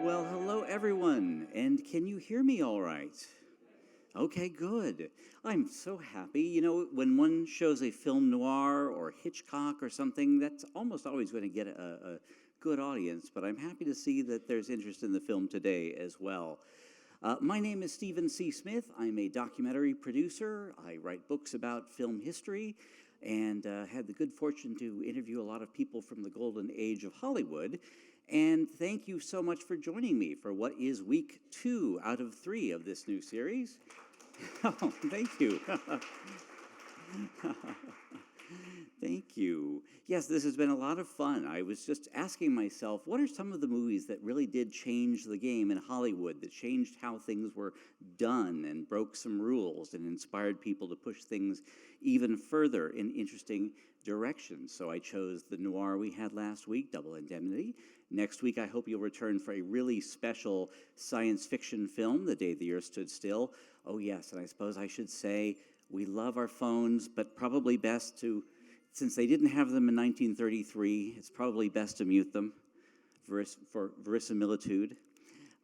Well, hello everyone, and can you hear me all right? Okay, good. I'm so happy. You know, when one shows a film noir or Hitchcock or something, that's almost always going to get a good audience, but I'm happy to see that there's interest in the film today as well. My name is Stephen C. Smith. I'm a documentary producer. I write books about film history and had the good fortune to interview a lot of people from the golden age of Hollywood. And thank you so much for joining me for what is week 2 out of 3 of this new series. Oh, thank you. Thank you. Yes, this has been a lot of fun. I was just asking myself, what are some of the movies that really did change the game in Hollywood, that changed how things were done and broke some rules and inspired people to push things even further in interesting directions? So I chose the noir we had last week, Double Indemnity. Next week, I hope you'll return for a really special science fiction film, The Day the Earth Stood Still. Oh, yes, and I suppose I should say we love our phones, but probably best to, since they didn't have them in 1933, it's probably best to mute them for verisimilitude.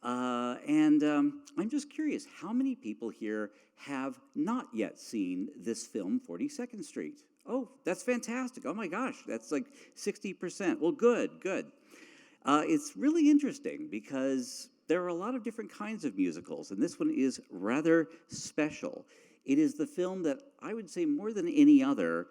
I'm just curious, how many people here have not yet seen this film, 42nd Street? Oh, that's fantastic. Oh, my gosh, that's like 60%. Well, good. It's really interesting because there are a lot of different kinds of musicals, and this one is rather special. It is the film that I would say more than any other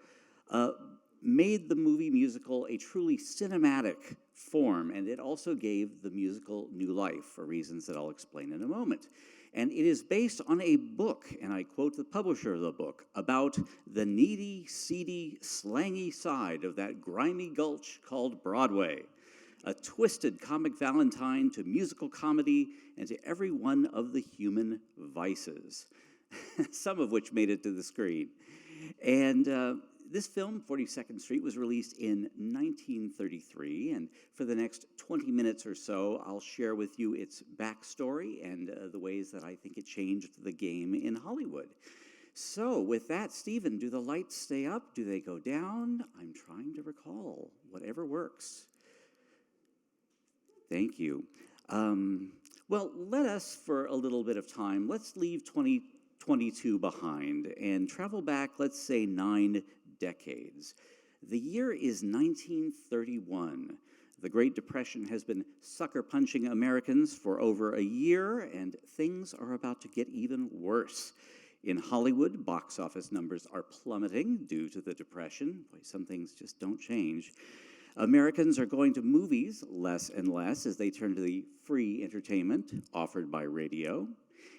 made the movie musical a truly cinematic form, and it also gave the musical new life for reasons that I'll explain in a moment. And it is based on a book, and I quote the publisher of the book, about the needy, seedy, slangy side of that grimy gulch called Broadway. A twisted comic valentine to musical comedy and to every one of the human vices, some of which made it to the screen. And this film, 42nd Street, was released in 1933, and for the next 20 minutes or so, I'll share with you its backstory and the ways that I think it changed the game in Hollywood. So with that, Stephen, do the lights stay up? Do they go down? I'm trying to recall. Whatever works. Thank you. Well, let us, for a little bit of time, let's leave 2022 behind and travel back, let's say, 9 decades. The year is 1931. The Great Depression has been sucker-punching Americans for over a year, and things are about to get even worse. In Hollywood, box office numbers are plummeting due to the Depression. Boy, some things just don't change. Americans are going to movies less and less as they turn to the free entertainment offered by radio.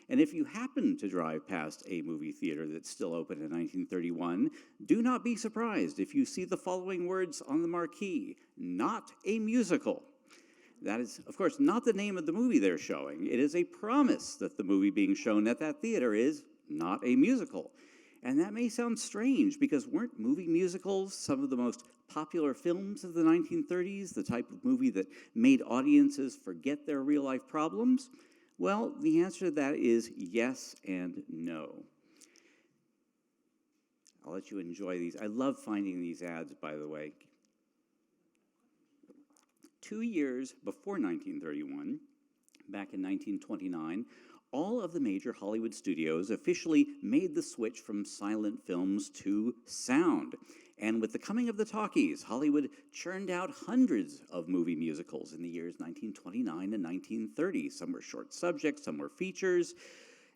And if you happen to drive past a movie theater that's still open in 1931, do not be surprised if you see the following words on the marquee: not a musical. That is, of course, not the name of the movie they're showing. It is a promise that the movie being shown at that theater is not a musical. And that may sound strange because weren't movie musicals some of the most popular films of the 1930s, the type of movie that made audiences forget their real-life problems? Well, the answer to that is yes and no. I'll let you enjoy these. I love finding these ads, by the way. 2 years before 1931, back in 1929, all of the major Hollywood studios officially made the switch from silent films to sound. And with the coming of the talkies, Hollywood churned out hundreds of movie musicals in the years 1929 and 1930. Some were short subjects, some were features.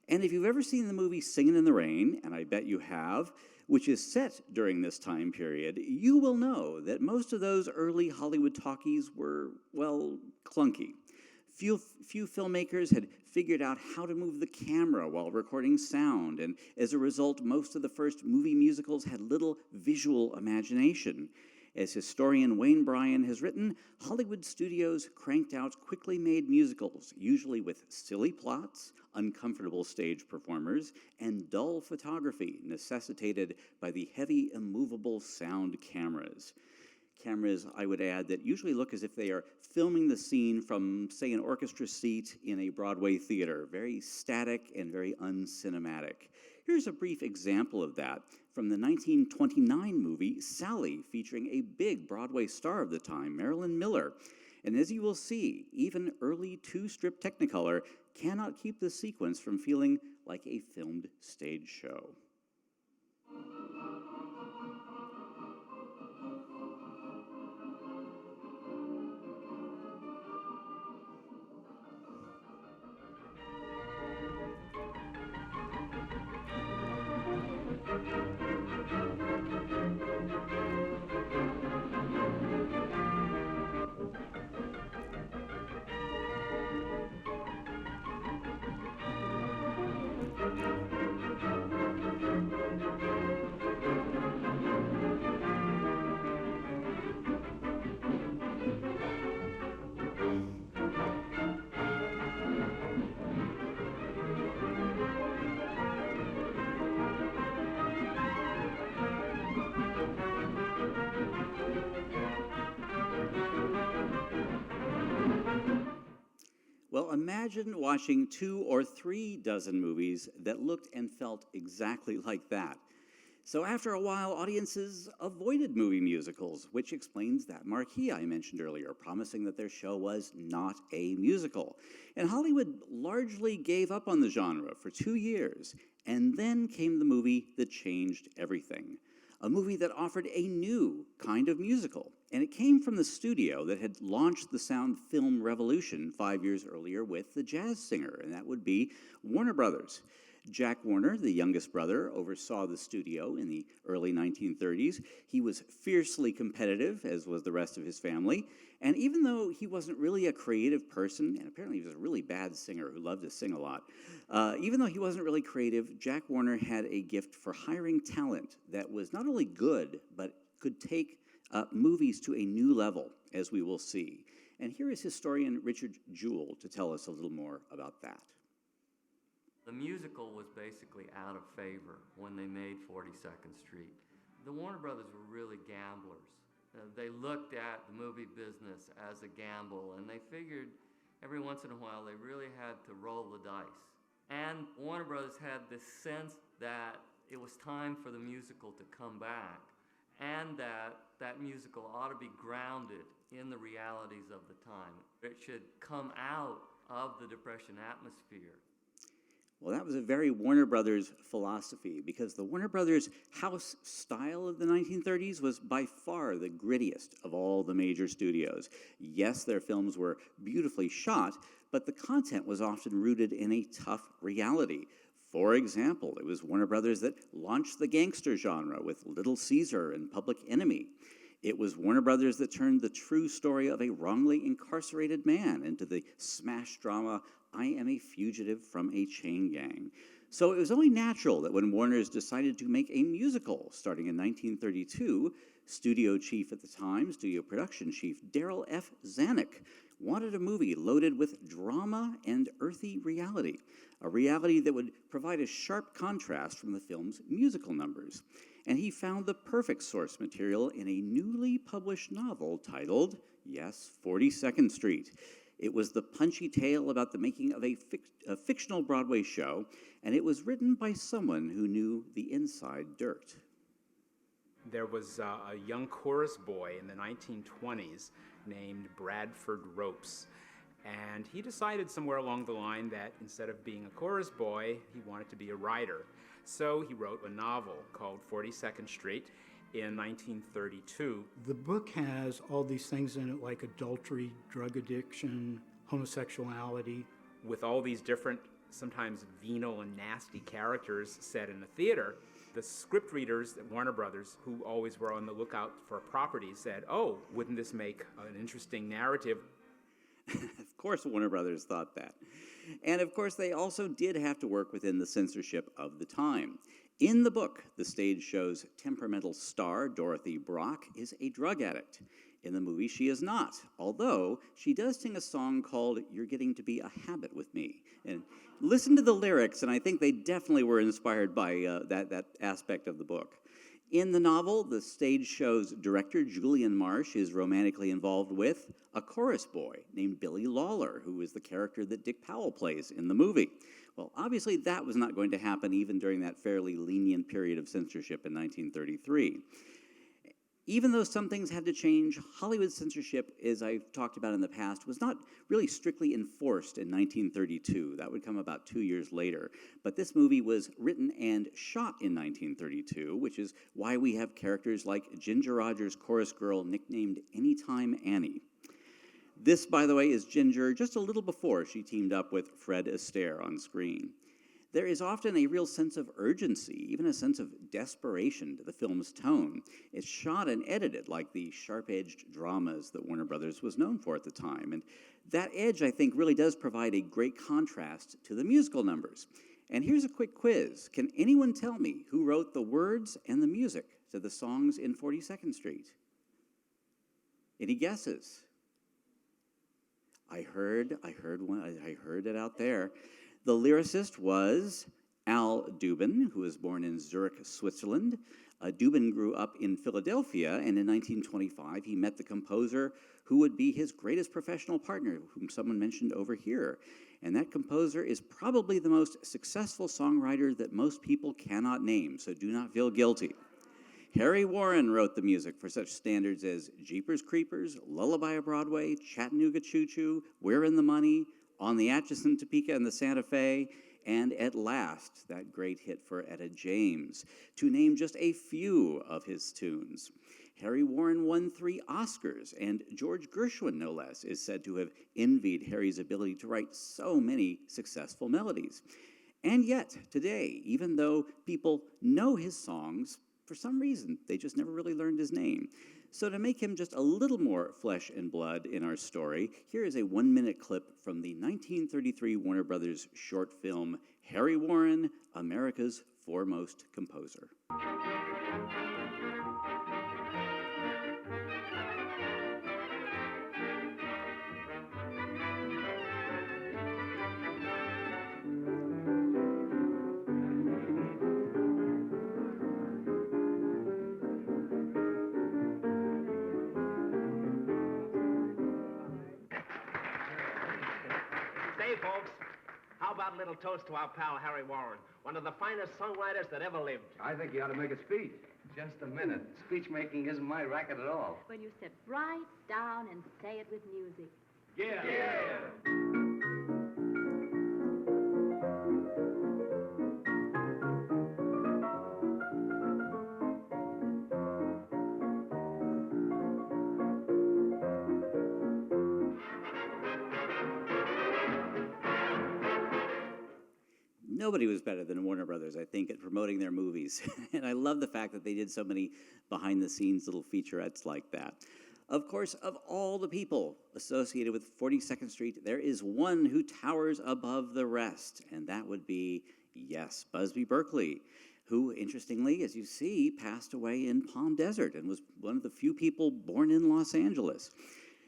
And if you've ever seen the movie Singin' in the Rain, and I bet you have, which is set during this time period, you will know that most of those early Hollywood talkies were, well, clunky. Few filmmakers had figured out how to move the camera while recording sound, and as a result, most of the first movie musicals had little visual imagination. As historian Wayne Bryan has written, Hollywood studios cranked out quickly made musicals, usually with silly plots, uncomfortable stage performers, and dull photography necessitated by the heavy, immovable sound cameras. Cameras, I would add, that usually look as if they are filming the scene from, say, an orchestra seat in a Broadway theater. Very static and very uncinematic. Here's a brief example of that from the 1929 movie Sally, featuring a big Broadway star of the time, Marilyn Miller. And as you will see, even early two-strip Technicolor cannot keep the sequence from feeling like a filmed stage show. Well, imagine watching 2 or 3 dozen movies that looked and felt exactly like that. So after a while, audiences avoided movie musicals, which explains that marquee I mentioned earlier, promising that their show was not a musical. And Hollywood largely gave up on the genre for 2 years, and then came the movie that changed everything. A movie that offered a new kind of musical. And it came from the studio that had launched the sound film revolution 5 years earlier with The Jazz Singer, and that would be Warner Brothers. Jack Warner, the youngest brother, oversaw the studio in the early 1930s. He was fiercely competitive, as was the rest of his family. And even though he wasn't really a creative person, and apparently he was a really bad singer who loved to sing a lot, even though he wasn't really creative, Jack Warner had a gift for hiring talent that was not only good, but could take movies to a new level, as we will see. And here is historian Richard Jewell to tell us a little more about that. The musical was basically out of favor when they made 42nd Street. The Warner Brothers were really gamblers. They looked at the movie business as a gamble, and they figured every once in a while they really had to roll the dice. And Warner Brothers had this sense that it was time for the musical to come back, and that that musical ought to be grounded in the realities of the time. It should come out of the Depression atmosphere. Well, that was a very Warner Brothers philosophy, because the Warner Brothers house style of the 1930s was by far the grittiest of all the major studios. Yes, their films were beautifully shot, but the content was often rooted in a tough reality. For example, it was Warner Brothers that launched the gangster genre with Little Caesar and Public Enemy. It was Warner Brothers that turned the true story of a wrongly incarcerated man into the smash drama I Am a Fugitive from a Chain Gang. So it was only natural that when Warner's decided to make a musical starting in 1932, studio chief at the time, studio production chief Darryl F. Zanuck, wanted a movie loaded with drama and earthy reality, a reality that would provide a sharp contrast from the film's musical numbers. And he found the perfect source material in a newly published novel titled, yes, 42nd Street. It was the punchy tale about the making of a fictional Broadway show, and it was written by someone who knew the inside dirt. There was a young chorus boy in the 1920s named Bradford Ropes, and he decided somewhere along the line that instead of being a chorus boy, he wanted to be a writer. So he wrote a novel called 42nd Street in 1932. The book has all these things in it like adultery, drug addiction, homosexuality. With all these different, sometimes venal and nasty characters set in the theater, the script readers at Warner Brothers, who always were on the lookout for properties, said, oh, wouldn't this make an interesting narrative? Of course, Warner Brothers thought that. And of course, they also did have to work within the censorship of the time. In the book, the stage show's temperamental star, Dorothy Brock, is a drug addict. In the movie, she is not, although she does sing a song called You're Getting to Be a Habit with Me. And listen to the lyrics, and I think they definitely were inspired by that aspect of the book. In the novel, the stage show's director, Julian Marsh, is romantically involved with a chorus boy named Billy Lawler, who is the character that Dick Powell plays in the movie. Well, obviously that was not going to happen even during that fairly lenient period of censorship in 1933. Even though some things had to change, Hollywood censorship, as I've talked about in the past, was not really strictly enforced in 1932. That would come about 2 years later. But this movie was written and shot in 1932, which is why we have characters like Ginger Rogers' chorus girl nicknamed Anytime Annie. This, by the way, is Ginger just a little before she teamed up with Fred Astaire on screen. There is often a real sense of urgency, even a sense of desperation to the film's tone. It's shot and edited like the sharp-edged dramas that Warner Brothers was known for at the time. And that edge, I think, really does provide a great contrast to the musical numbers. And here's a quick quiz. Can anyone tell me who wrote the words and the music to the songs in 42nd Street? Any guesses? I heard it out there. The lyricist was Al Dubin, who was born in Zurich, Switzerland. Dubin grew up in Philadelphia, and in 1925 he met the composer who would be his greatest professional partner, whom someone mentioned over here. And that composer is probably the most successful songwriter that most people cannot name, so do not feel guilty. Harry Warren wrote the music for such standards as Jeepers Creepers, Lullaby of Broadway, Chattanooga Choo Choo, We're in the Money, On the Atchison, Topeka, and the Santa Fe, and At Last, that great hit for Etta James, to name just a few of his tunes. Harry Warren won 3 Oscars, and George Gershwin, no less, is said to have envied Harry's ability to write so many successful melodies. And yet, today, even though people know his songs, for some reason, they just never really learned his name. So to make him just a little more flesh and blood in our story, here is a 1-minute clip from the 1933 Warner Brothers short film, Harry Warren, America's Foremost Composer. Folks, how about a little toast to our pal Harry Warren, one of the finest songwriters that ever lived? I think you ought to make a speech. Just a minute. Speech making isn't my racket at all. When you sit right down and say it with music. Yeah. Nobody was better than Warner Brothers, I think, at promoting their movies. And I love the fact that they did so many behind-the-scenes little featurettes like that. Of course, of all the people associated with 42nd Street, there is one who towers above the rest, and that would be, yes, Busby Berkeley, who, interestingly, as you see, passed away in Palm Desert and was one of the few people born in Los Angeles.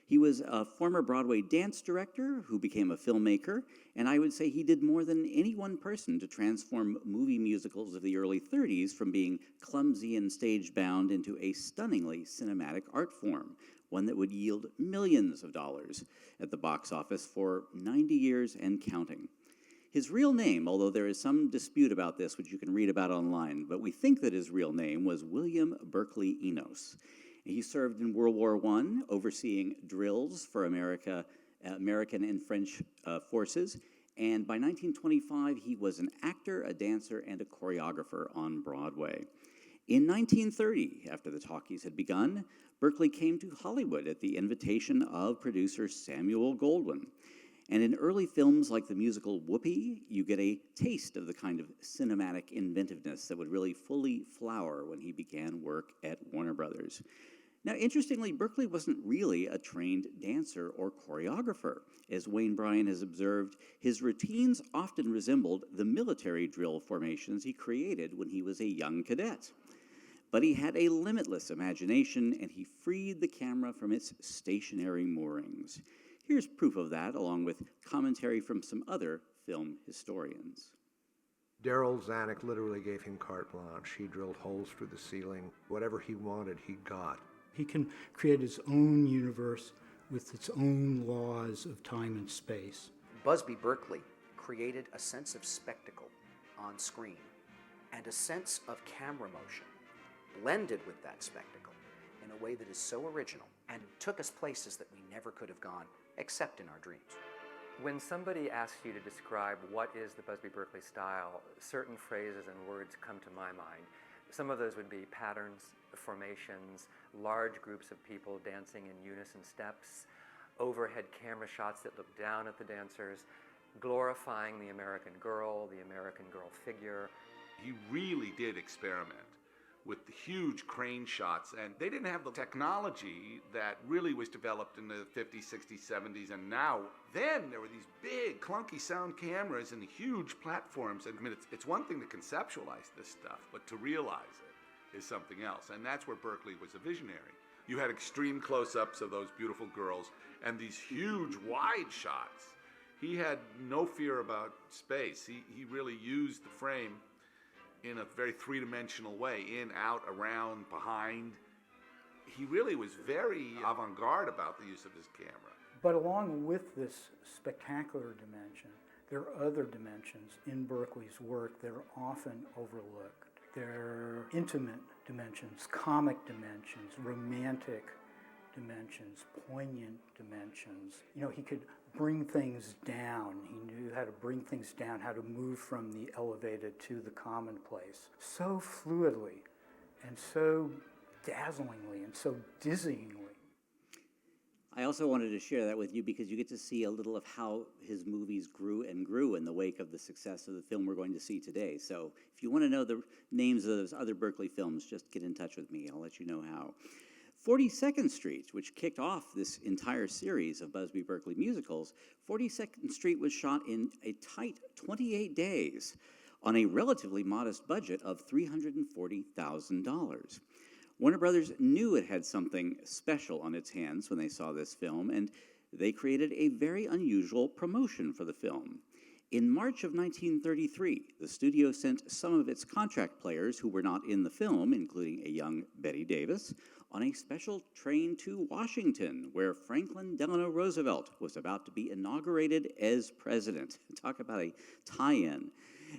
He was a former Broadway dance director who became a filmmaker, and I would say he did more than any one person to transform movie musicals of the early 30s from being clumsy and stage-bound into a stunningly cinematic art form, one that would yield millions of dollars at the box office for 90 years and counting. His real name, although there is some dispute about this, which you can read about online, but we think that his real name was William Berkeley Enos. He served in World War I, overseeing drills for American and French forces, and by 1925, he was an actor, a dancer, and a choreographer on Broadway. In 1930, after the talkies had begun, Berkeley came to Hollywood at the invitation of producer Samuel Goldwyn. And in early films like the musical Whoopee, you get a taste of the kind of cinematic inventiveness that would really fully flower when he began work at Warner Brothers. Now, interestingly, Berkeley wasn't really a trained dancer or choreographer. As Wayne Bryan has observed, his routines often resembled the military drill formations he created when he was a young cadet. But he had a limitless imagination, and he freed the camera from its stationary moorings. Here's proof of that, along with commentary from some other film historians. Darryl Zanuck literally gave him carte blanche. He drilled holes through the ceiling. Whatever he wanted, he got. He can create his own universe with its own laws of time and space. Busby Berkeley created a sense of spectacle on screen and a sense of camera motion blended with that spectacle in a way that is so original and took us places that we never could have gone, except in our dreams. When somebody asks you to describe what is the Busby Berkeley style, certain phrases and words come to my mind. Some of those would be patterns, formations, large groups of people dancing in unison steps, overhead camera shots that look down at the dancers, glorifying the American girl figure. He really did experiment with the huge crane shots, and they didn't have the technology that really was developed in the 50s, 60s, 70s, and now. Then there were these big, clunky sound cameras and huge platforms. And I mean, it's one thing to conceptualize this stuff, but to realize it is something else. And that's where Berkeley was a visionary. You had extreme close-ups of those beautiful girls and these huge, wide shots. He had no fear about space. He really used the frame in a very three-dimensional way, in, out, around, behind. He really was very avant-garde about the use of his camera. But along with this spectacular dimension, there are other dimensions in Berkeley's work that are often overlooked. There are intimate dimensions, comic dimensions, romantic dimensions, poignant dimensions. You know, he could bring things down. He knew how to bring things down, how to move from the elevated to the commonplace so fluidly and so dazzlingly and so dizzyingly. I also wanted to share that with you because you get to see a little of how his movies grew and grew in the wake of the success of the film we're going to see today. So if you want to know the names of those other Berkeley films, just get in touch with me. I'll let you know how. 42nd Street, which kicked off this entire series of Busby Berkeley musicals, 42nd Street was shot in a tight 28 days on a relatively modest budget of $340,000. Warner Brothers knew it had something special on its hands when they saw this film, and they created a very unusual promotion for the film. In March of 1933, the studio sent some of its contract players who were not in the film, including a young Betty Davis, on a special train to Washington, where Franklin Delano Roosevelt was about to be inaugurated as president. Talk about a tie-in.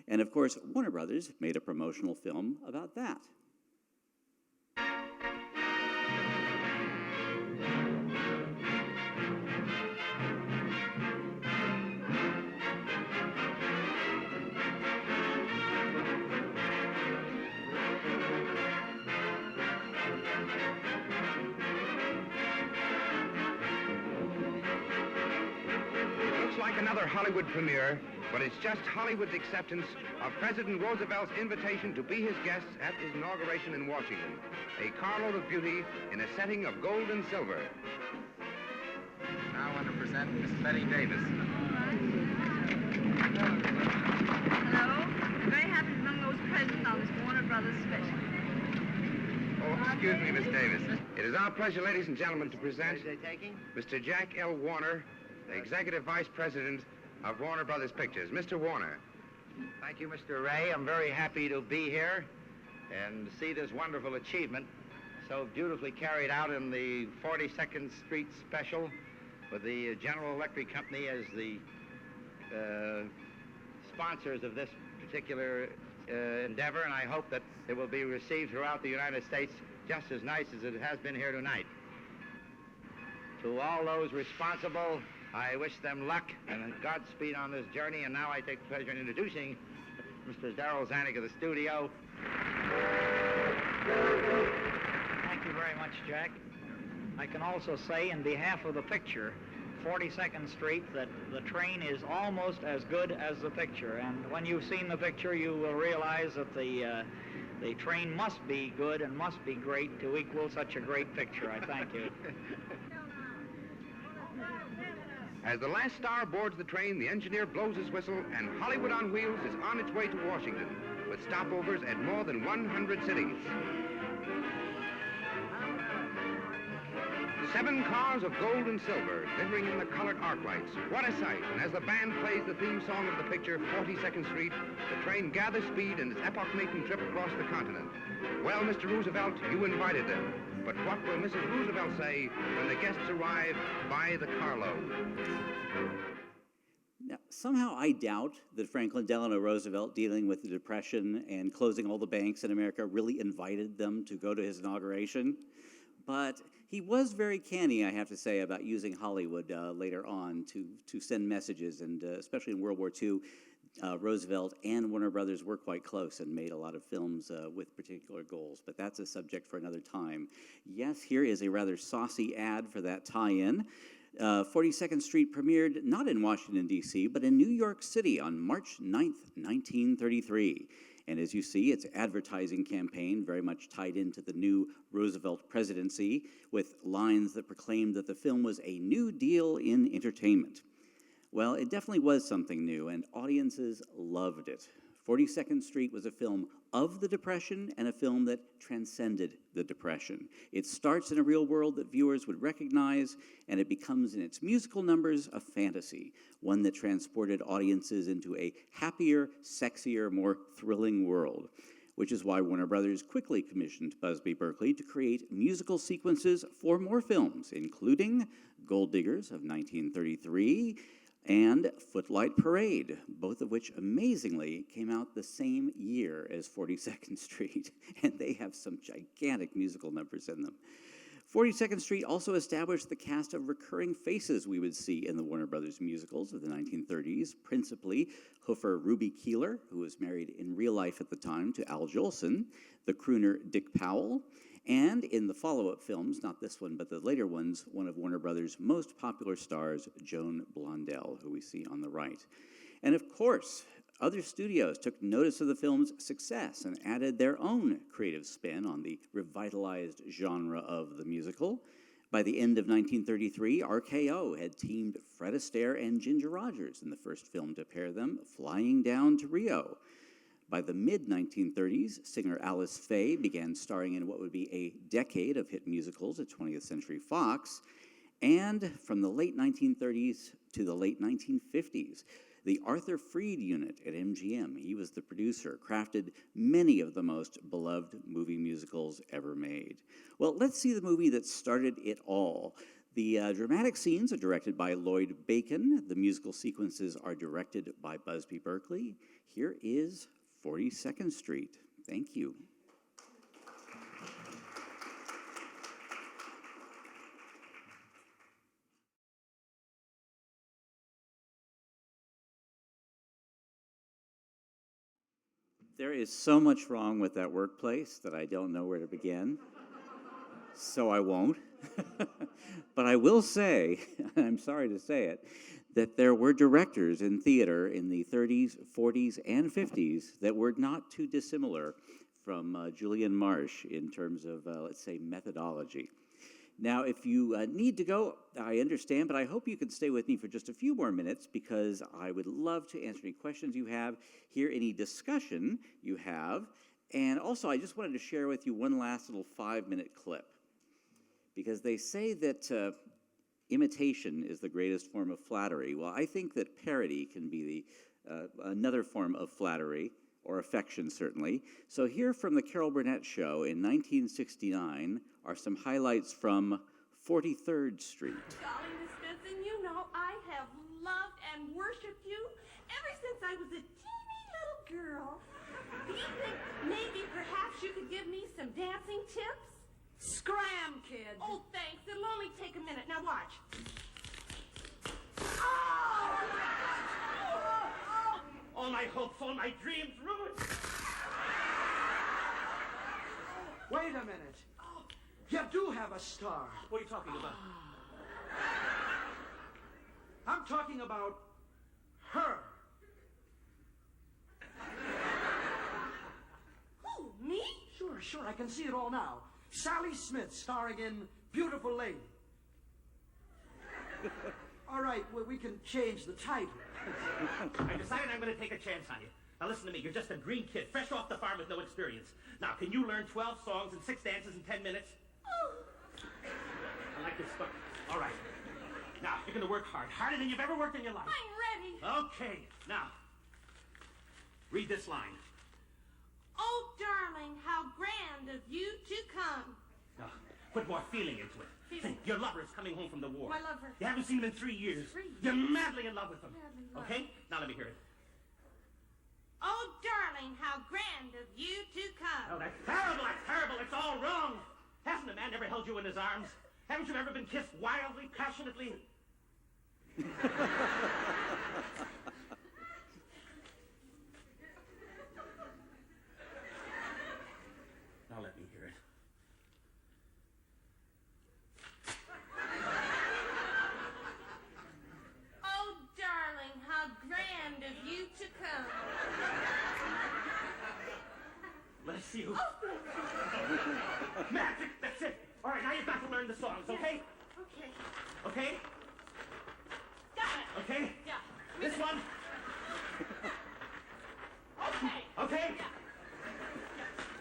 And of course, Warner Brothers made a promotional film about that. Another Hollywood premiere, but it's just Hollywood's acceptance of President Roosevelt's invitation to be his guest at his inauguration in Washington. A carload of beauty in a setting of gold and silver. Now I want to present Mrs. Betty Davis. Hello. Very happy to be among those present on this Warner Brothers special. Oh, excuse me, Miss Davis. It is our pleasure, ladies and gentlemen, to present Mr. Jack L. Warner, the Executive Vice President of Warner Brothers Pictures. Mr. Warner. Thank you, Mr. Ray. I'm very happy to be here and see this wonderful achievement so beautifully carried out in the 42nd Street special with the General Electric Company as the sponsors of this particular endeavor, and I hope that it will be received throughout the United States just as nice as it has been here tonight. To all those responsible, I wish them luck and Godspeed on this journey, and now I take the pleasure in introducing Mr. Darrell Zanuck of the studio. Thank you very much, Jack. I can also say, in behalf of the picture, 42nd Street, that the train is almost as good as the picture, and when you've seen the picture, you will realize that the train must be good and must be great to equal such a great picture. I thank you. As the last star boards the train, the engineer blows his whistle, and Hollywood on Wheels is on its way to Washington, with stopovers at more than 100 cities. 7 cars of gold and silver glittering in the colored arc lights. What a sight! And as the band plays the theme song of the picture, 42nd Street, the train gathers speed in its epoch-making trip across the continent. Well, Mr. Roosevelt, you invited them. But what will Mrs. Roosevelt say when the guests arrive by the carload? Now, somehow I doubt that Franklin Delano Roosevelt, dealing with the Depression and closing all the banks in America, really invited them to go to his inauguration. But he was very canny, I have to say, about using Hollywood later on to send messages, and especially in World War II, Roosevelt and Warner Brothers were quite close and made a lot of films with particular goals, but that's a subject for another time. Yes, here is a rather saucy ad for that tie-in. 42nd Street premiered not in Washington, D.C., but in New York City on March 9th, 1933. And as you see, its advertising campaign very much tied into the new Roosevelt presidency, with lines that proclaimed that the film was a new deal in entertainment. Well, it definitely was something new, and audiences loved it. 42nd Street was a film of the Depression and a film that transcended the Depression. It starts in a real world that viewers would recognize, and it becomes, in its musical numbers, a fantasy, one that transported audiences into a happier, sexier, more thrilling world, which is why Warner Brothers quickly commissioned Busby Berkeley to create musical sequences for more films, including Gold Diggers of 1933, and Footlight Parade, both of which amazingly came out the same year as 42nd Street, and they have some gigantic musical numbers in them. 42nd Street also established the cast of recurring faces we would see in the Warner Brothers musicals of the 1930s, principally Hoofer Ruby Keeler, who was married in real life at the time to Al Jolson, the crooner Dick Powell, and in the follow-up films, not this one, but the later ones, one of Warner Brothers' most popular stars, Joan Blondell, who we see on the right. And of course, other studios took notice of the film's success and added their own creative spin on the revitalized genre of the musical. By the end of 1933, RKO had teamed Fred Astaire and Ginger Rogers in the first film to pair them, Flying Down to Rio. By the mid-1930s, singer Alice Faye began starring in what would be a decade of hit musicals at 20th Century Fox. And from the late 1930s to the late 1950s, the Arthur Freed unit at MGM, he was the producer, crafted many of the most beloved movie musicals ever made. Well, let's see the movie that started it all. The dramatic scenes are directed by Lloyd Bacon. The musical sequences are directed by Busby Berkeley. Here is 42nd Street. Thank you. There is so much wrong with that workplace that I don't know where to begin, so I won't. But I will say, I'm sorry to say it, that there were directors in theater in the 30s, 40s, and 50s that were not too dissimilar from Julian Marsh in terms of, let's say, methodology. Now, if you need to go, I understand, but I hope you can stay with me for just a few more minutes because I would love to answer any questions you have, hear any discussion you have, and also I just wanted to share with you one last little 5-minute clip because they say that imitation is the greatest form of flattery. Well, I think that parody can be another form of flattery, or affection, certainly. So here from the Carol Burnett Show in 1969 are some highlights from 43rd Street. Darling Miss Benson, you know I have loved and worshipped you ever since I was a teeny little girl. Do you think maybe perhaps you could give me some dancing tips? Scram, kid. Oh, thanks. It'll only take a minute. Now watch. All my hopes, all my dreams ruined. Wait a minute. You do have a star. What are you talking about? I'm talking about her. Who, me? Sure, I can see it all now. Sally Smith starring in Beautiful Lady. All right, well, we can change the title. I decided I'm going to take a chance on you. Now listen to me, you're just a green kid, fresh off the farm with no experience. Now, can you learn 12 songs and 6 dances in 10 minutes? I like this stuff. All right. Now, you're going to work hard, harder than you've ever worked in your life. I'm ready. Okay, now, read this line. Oh, darling, how grand of you to come. Now, put more feeling into it. Think, your lover is coming home from the war. My lover. You haven't seen him in 3 years. 3 years. You're madly in love with him. Madly in love. Okay? Now let me hear it. Oh, darling, how grand of you to come. Oh, that's terrible, it's all wrong. Half Hasn't a man ever held you in his arms? Haven't you ever been kissed wildly, passionately? Now let me hear it. Oh, darling, how grand of you to come. Bless you. Magic, that's it. All right, now you've got to learn the songs, okay? Okay. Okay? Got it. Okay? Yeah. This one? Okay. Okay? Yeah.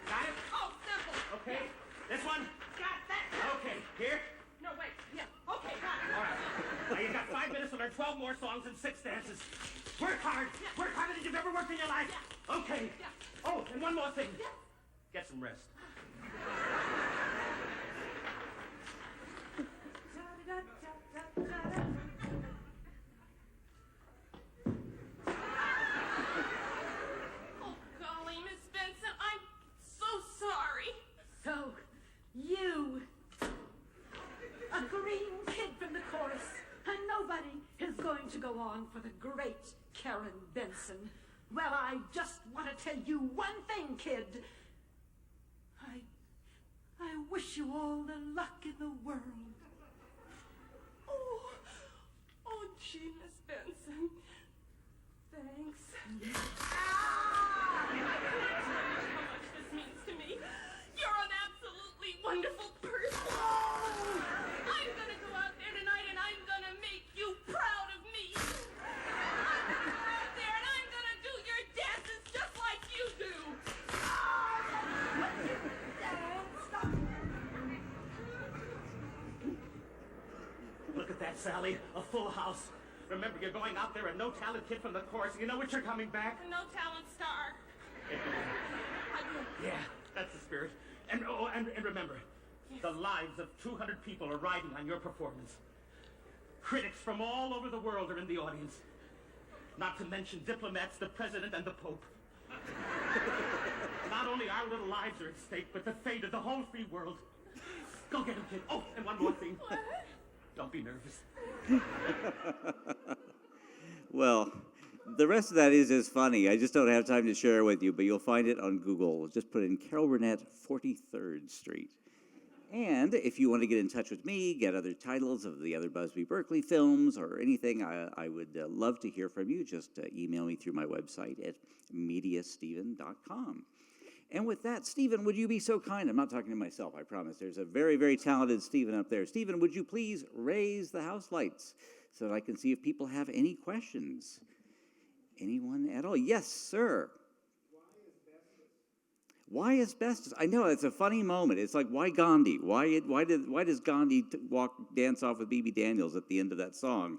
Got it? Oh, simple. Okay. This one? Got that. Okay. Here? No, wait. Yeah. Okay, got it. All right. Now you've got 5 minutes to learn 12 more songs and 6 dances. Work hard. Yeah. Work harder than you've ever worked in your life. Yeah. Okay. Yeah. Oh, and one more thing. Yeah. Get some rest. Oh, golly, Miss Benson, I'm so sorry. So, you, a green kid from the chorus, and nobody is going to go on for the great Karen Benson. Well, I just want to tell you one thing, kid. I wish you all the luck in the world. Oh, gee, Miss Benson. Thanks. How much this means to me. You're an absolutely wonderful person. I'm gonna go out there tonight and I'm gonna make you proud of me. I'm gonna go out there and I'm gonna do your dances just like you do. Look at that, Sally. A full house. Remember, you're going out there a no-talent kid from the chorus. You know what you're coming back? No talent star. Yeah, that's the spirit. And remember, the lives of 200 people are riding on your performance. Critics from all over the world are in the audience. Not to mention diplomats, the president, and the Pope. Not only our little lives are at stake, but the fate of the whole free world. Go get him, kid. Oh, and one more thing. What? Don't be nervous. Well, the rest of that is funny. I just don't have time to share it with you, but you'll find it on Google. Just put in Carol Burnett, 43rd Street. And if you want to get in touch with me, get other titles of the other Busby Berkeley films or anything, I would love to hear from you. Just email me through my website at mediasteven.com. And with that, Stephen, would you be so kind? I'm not talking to myself, I promise. There's a very, very talented Stephen up there. Stephen, would you please raise the house lights so that I can see if people have any questions? Anyone at all? Yes, sir. Why asbestos? I know, it's a funny moment. It's like, why Gandhi? Why does Gandhi dance off with B.B. Daniels at the end of that song?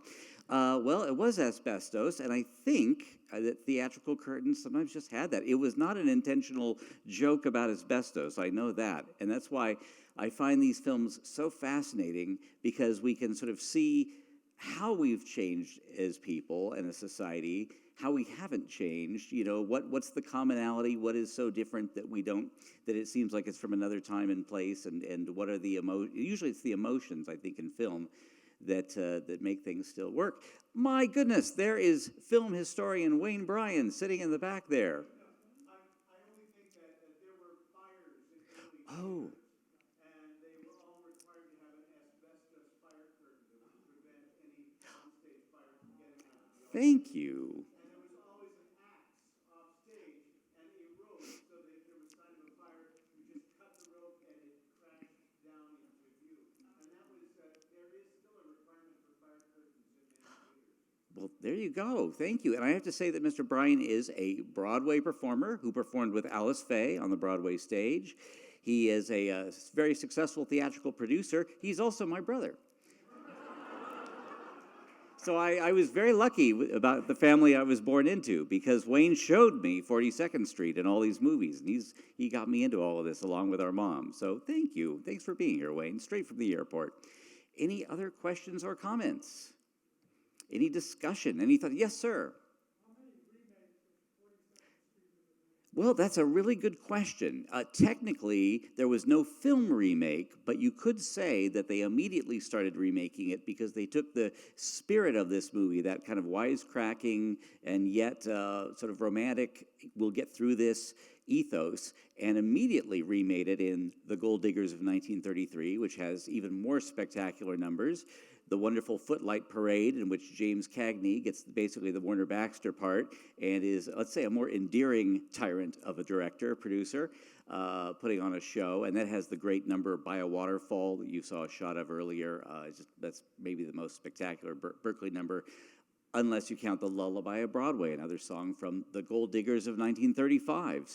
Well, it was asbestos, and I think that theatrical curtains sometimes just had that. It was not an intentional joke about asbestos, I know that. And that's why I find these films so fascinating, because we can sort of see how we've changed as people and as society, how we haven't changed, you know, what's the commonality, what is so different that we don't, that it seems like it's from another time and place, and what are the usually it's the emotions, I think, in film that make things still work. My goodness, there is film historian Wayne Bryan sitting in the back there. I only think that there were fires in the early years, and they were all required to have an asbestos fire curtain that would prevent any onstage fire from getting out of the audience. Thank you. And there was always an axe off stage and a rope, so that if there was sign of a fire, you just cut the rope and it crashed down into view. And that was, there is still a requirement for fire curtains in many theaters. Well, there you go. Thank you. And I have to say that Mr. Bryan is a Broadway performer who performed with Alice Faye on the Broadway stage. He is a very successful theatrical producer. He's also my brother. So I was very lucky about the family I was born into, because Wayne showed me 42nd Street and all these movies, and he got me into all of this along with our mom. So thank you. Thanks for being here, Wayne, straight from the airport. Any other questions or comments? Any discussion? Any thought? Yes, sir. Well, that's a really good question. Technically, there was no film remake, but you could say that they immediately started remaking it because they took the spirit of this movie, that kind of wisecracking and yet sort of romantic, we'll get through this ethos, and immediately remade it in The Gold Diggers of 1933, which has even more spectacular numbers. The wonderful Footlight Parade, in which James Cagney gets basically the Warner Baxter part and is, let's say, a more endearing tyrant of a director, producer, putting on a show. And that has the great number By a Waterfall that you saw a shot of earlier. That's maybe the most spectacular Berkeley number, unless you count the Lullaby of Broadway, another song from The Gold Diggers of 1935.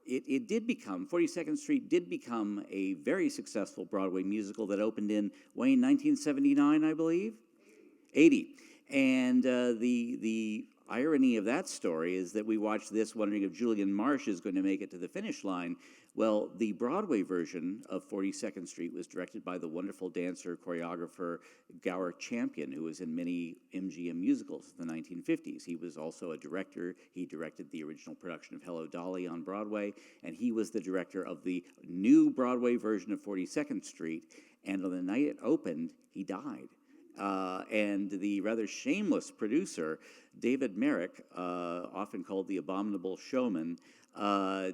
It did become, 42nd Street did become a very successful Broadway musical that opened in, Wayne, 1979, I believe? 80. And the irony of that story is that we watched this wondering if Julian Marsh is going to make it to the finish line. Well, the Broadway version of 42nd Street was directed by the wonderful dancer, choreographer Gower Champion, who was in many MGM musicals in the 1950s. He was also a director. He directed the original production of Hello, Dolly on Broadway, and he was the director of the new Broadway version of 42nd Street. And on the night it opened, he died. And the rather shameless producer, David Merrick, often called the abominable showman,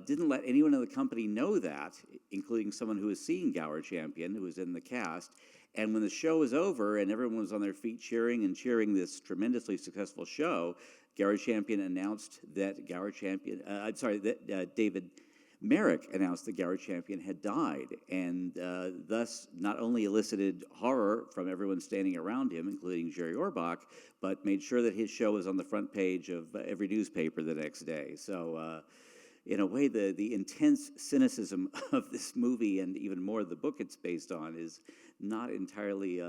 didn't let anyone in the company know that, including someone who was seeing Gower Champion, who was in the cast. And when the show was over and everyone was on their feet cheering this tremendously successful show, Gower Champion announced that David Merrick announced that Gower Champion had died, and thus not only elicited horror from everyone standing around him, including Jerry Orbach, but made sure that his show was on the front page of every newspaper the next day. So in a way, the intense cynicism of this movie, and even more the book it's based on, is not entirely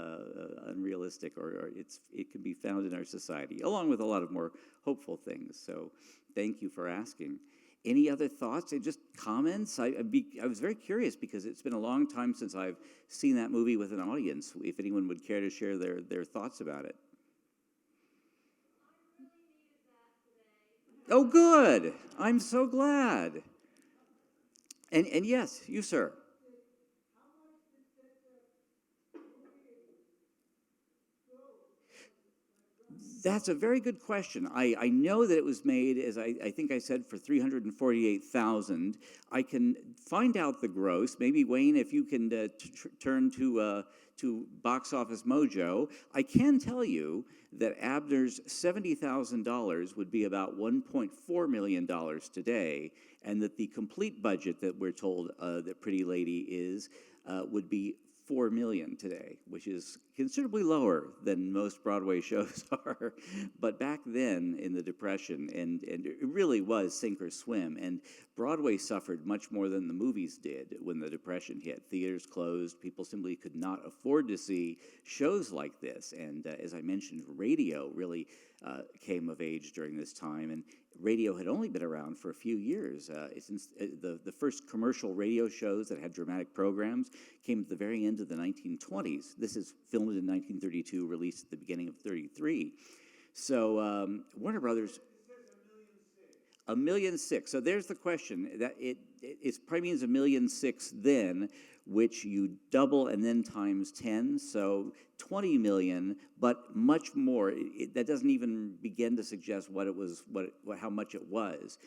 unrealistic, or it can be found in our society, along with a lot of more hopeful things. So thank you for asking. Any other thoughts? Just comments? I was very curious because it's been a long time since I've seen that movie with an audience. If anyone would care to share their thoughts about it. Oh, good. I'm so glad. And yes, you, sir. That's a very good question. I know that it was made, as I think I said, for $348,000. I can find out the gross. Maybe, Wayne, if you can turn to Box Office Mojo. I can tell you that Abner's $70,000 would be about $1.4 million today, and that the complete budget that we're told that Pretty Lady is would be $4 million today, which is considerably lower than most Broadway shows are. But back then, in the Depression, and it really was sink or swim, and Broadway suffered much more than the movies did when the Depression hit. Theaters closed. People simply could not afford to see shows like this. And as I mentioned, radio really came of age during this time, and radio had only been around for a few years. Since the first commercial radio shows that had dramatic programs came at the very end of the 1920s. This is filmed in 1932, released at the beginning of 33. So Warner Brothers, $1.6 million. So there's the question. That it probably means $1.6 million then, which you double and then times 10, so 20 million, but much more. That doesn't even begin to suggest what it was, how much it was.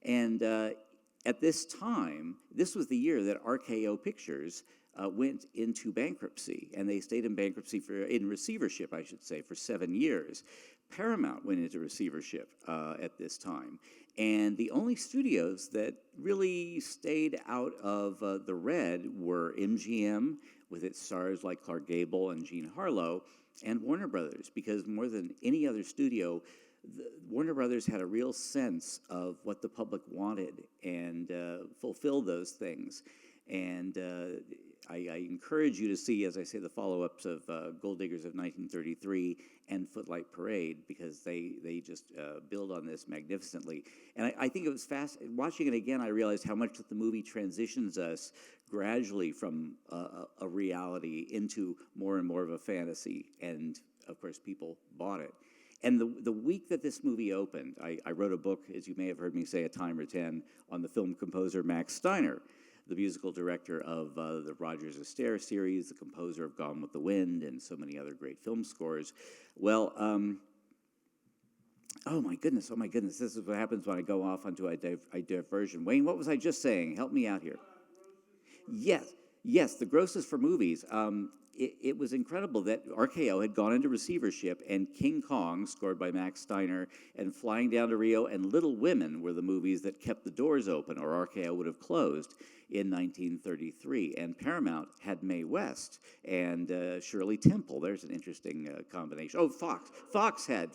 And at this time, this was the year that RKO Pictures went into bankruptcy, and they stayed in bankruptcy in receivership, I should say, for 7 years. Paramount went into receivership at this time. And the only studios that really stayed out of the red were MGM, with its stars like Clark Gable and Jean Harlow, and Warner Brothers, because more than any other studio, Warner Brothers had a real sense of what the public wanted and fulfilled those things. And I encourage you to see, as I say, the follow-ups of Gold Diggers of 1933 and Footlight Parade, because they just build on this magnificently. And I think it was fast. Watching it again, I realized how much that the movie transitions us gradually from a reality into more and more of a fantasy. And, of course, people bought it. And the week that this movie opened, I wrote a book, as you may have heard me say a time or 10, on the film composer Max Steiner, the musical director of the Rogers Astaire series, the composer of Gone with the Wind, and so many other great film scores. Well, oh my goodness, this is what happens when I go off onto a diversion. Wayne, what was I just saying? Help me out here. Yes, the grosses for movies. It was incredible that RKO had gone into receivership, and King Kong, scored by Max Steiner, and Flying Down to Rio, and Little Women were the movies that kept the doors open, or RKO would have closed in 1933. And Paramount had Mae West and Shirley Temple. There's an interesting combination. Oh, Fox had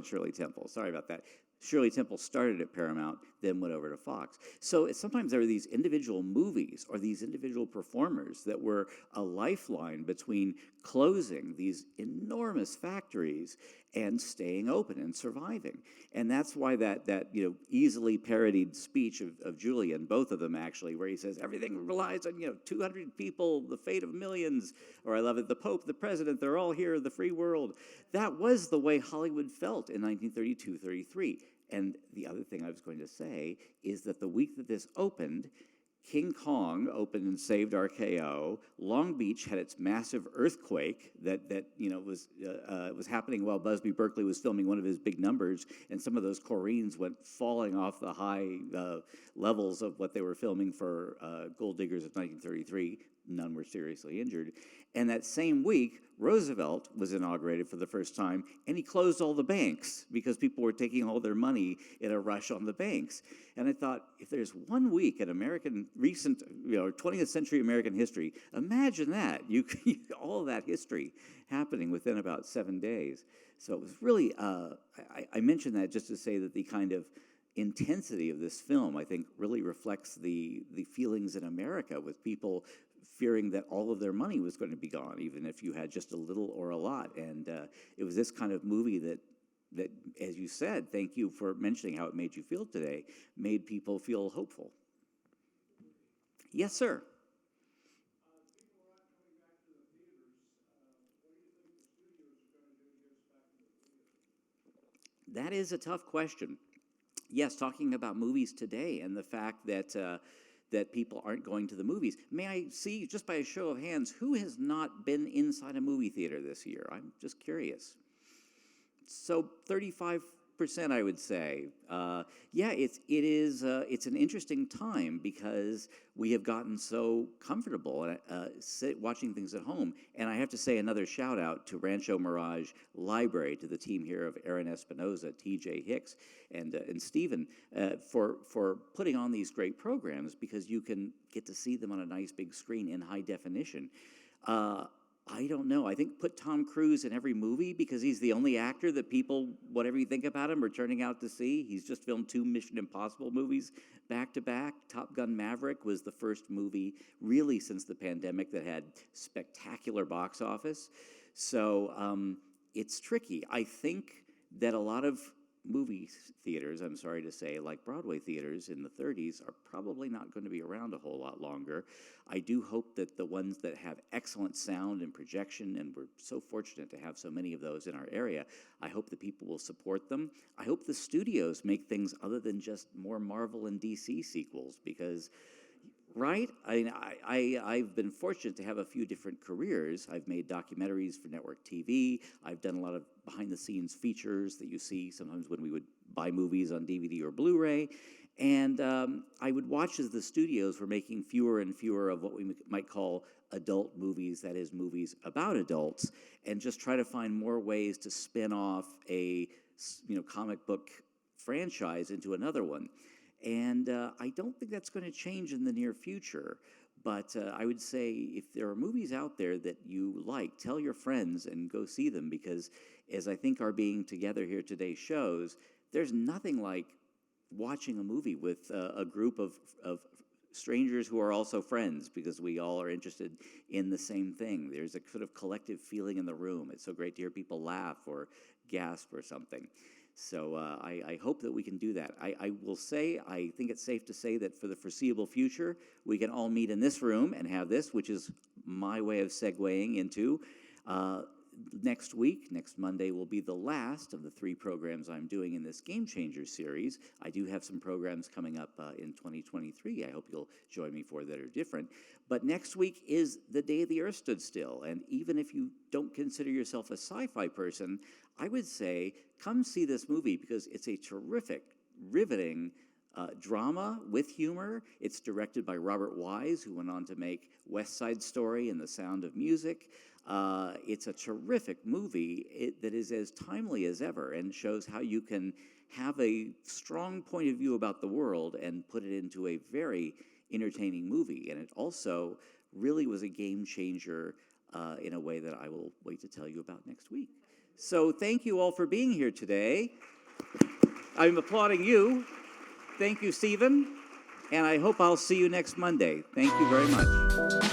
Shirley Temple. Sorry about that. Shirley Temple started at Paramount, then went over to Fox. So sometimes there were these individual movies or these individual performers that were a lifeline between closing these enormous factories and staying open and surviving. And that's why that easily parodied speech of Julian, both of them actually, where he says, everything relies on 200 people, the fate of millions, or I love it, the Pope, the President, they're all here, the free world. That was the way Hollywood felt in 1932-33. And the other thing I was going to say is that the week that this opened, King Kong opened and saved RKO. Long Beach had its massive earthquake that was happening while Busby Berkeley was filming one of his big numbers, and some of those chorines went falling off the high levels of what they were filming for Gold Diggers of 1933. None were seriously injured. And that same week, Roosevelt was inaugurated for the first time, and he closed all the banks because people were taking all their money in a rush on the banks. And I thought, if there's one week in American recent, 20th century American history, imagine that. All of that history happening within about 7 days. So it was really, I mentioned that just to say that the kind of intensity of this film, I think, really reflects the feelings in America, with people fearing that all of their money was going to be gone, even if you had just a little or a lot. And it was this kind of movie that, as you said, thank you for mentioning how it made you feel today, made people feel hopeful. Yes, sir. That is a tough question. Yes, talking about movies today and the fact that that people aren't going to the movies. May I see, just by a show of hands, who has not been inside a movie theater this year? I'm just curious. So 35%, I would say. It's an interesting time because we have gotten so comfortable watching things at home. And I have to say another shout out to Rancho Mirage Library, to the team here of Aaron Espinoza, TJ Hicks, and Stephen for putting on these great programs, because you can get to see them on a nice big screen in high definition. I don't know. I think put Tom Cruise in every movie, because he's the only actor that people, whatever you think about him, are turning out to see. He's just filmed 2 Mission Impossible movies back to back. Top Gun Maverick was the first movie really since the pandemic that had spectacular box office. So it's tricky. I think that a lot of movie theaters, I'm sorry to say, like Broadway theaters in the 30s, are probably not going to be around a whole lot longer. I do hope that the ones that have excellent sound and projection, and we're so fortunate to have so many of those in our area, I hope that people will support them. I hope the studios make things other than just more Marvel and DC sequels, because right? I've been fortunate to have a few different careers. I've made documentaries for network TV. I've done a lot of behind-the-scenes features that you see sometimes when we would buy movies on DVD or Blu-ray. And I would watch as the studios were making fewer and fewer of what we might call adult movies, that is, movies about adults, and just try to find more ways to spin off a comic book franchise into another one. And I don't think that's going to change in the near future. But I would say if there are movies out there that you like, tell your friends and go see them, because as I think our being together here today shows, there's nothing like watching a movie with a group of strangers who are also friends, because we all are interested in the same thing. There's a sort of collective feeling in the room. It's so great to hear people laugh or gasp or something. So I hope that we can do that. I will say, I think it's safe to say that for the foreseeable future, we can all meet in this room and have this, which is my way of segueing into Next week, next Monday, will be the last of the 3 programs I'm doing in this Gamechangers series. I do have some programs coming up in 2023. I hope you'll join me for that are different. But next week is the day the Earth stood still. And even if you don't consider yourself a sci-fi person, I would say come see this movie because it's a terrific, riveting drama with humor. It's directed by Robert Wise, who went on to make West Side Story and The Sound of Music. It's a terrific movie that is as timely as ever and shows how you can have a strong point of view about the world and put it into a very entertaining movie. And it also really was a game changer in a way that I will wait to tell you about next week. So thank you all for being here today. I'm applauding you. Thank you, Stephen. And I hope I'll see you next Monday. Thank you very much.